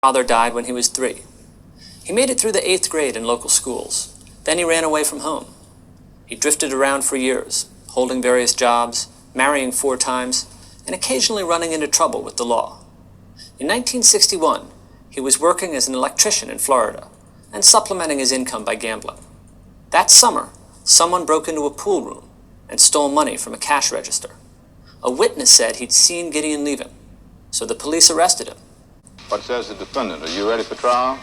father died when he was 3. He made it through the 8th grade in local schools. Then he ran away from home. He drifted around for years, holding various jobs, marrying 4 times, and occasionally running into trouble with the law. In 1961, he was working as an electrician in Florida and supplementing his income by gambling. That summer, someone broke into a pool room and stole money from a cash register. A witness said he'd seen Gideon leaving, so the police arrested him. What says the defendant? Are you ready for trial?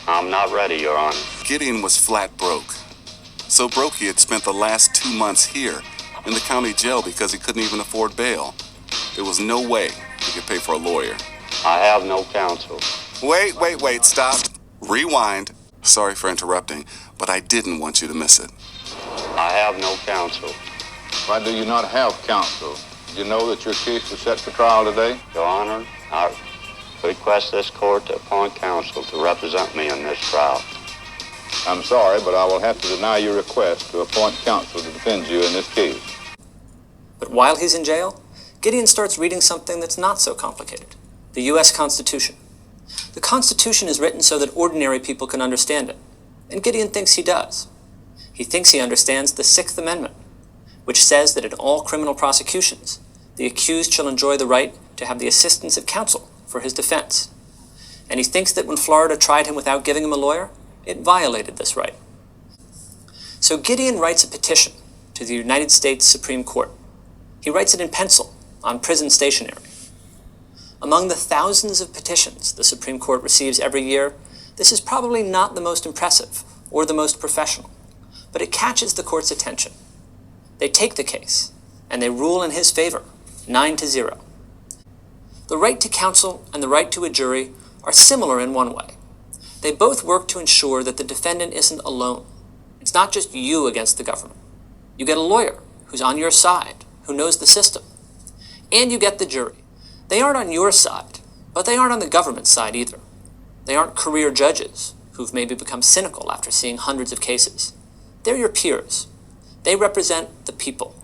I'm not ready, Your Honor. Gideon was flat broke. So broke he had spent the last 2 months here in the county jail because he couldn't even afford bail. There was no way he could pay for a lawyer. I have no counsel. Wait, stop. Rewind. Sorry for interrupting, but I didn't want you to miss it. I have no counsel. Why do you not have counsel? Do you know that your case was set for trial today? Your Honor, I request this court to appoint counsel to represent me in this trial. I'm sorry, but I will have to deny your request to appoint counsel to defend you in this case. But while he's in jail, Gideon starts reading something that's not so complicated: the U.S. Constitution. The Constitution is written so that ordinary people can understand it, and Gideon thinks he does. He thinks he understands the 6th Amendment, which says that in all criminal prosecutions, the accused shall enjoy the right to have the assistance of counsel for his defense. And he thinks that when Florida tried him without giving him a lawyer, it violated this right. So Gideon writes a petition to the United States Supreme Court. He writes it in pencil, on prison stationery. Among the thousands of petitions the Supreme Court receives every year, this is probably not the most impressive or the most professional, but it catches the court's attention. They take the case, and they rule in his favor, 9-0. The right to counsel and the right to a jury are similar in one way. They both work to ensure that the defendant isn't alone. It's not just you against the government. You get a lawyer who's on your side, who knows the system. And you get the jury. They aren't on your side, but they aren't on the government's side either. They aren't career judges who've maybe become cynical after seeing hundreds of cases. They're your peers. They represent the people.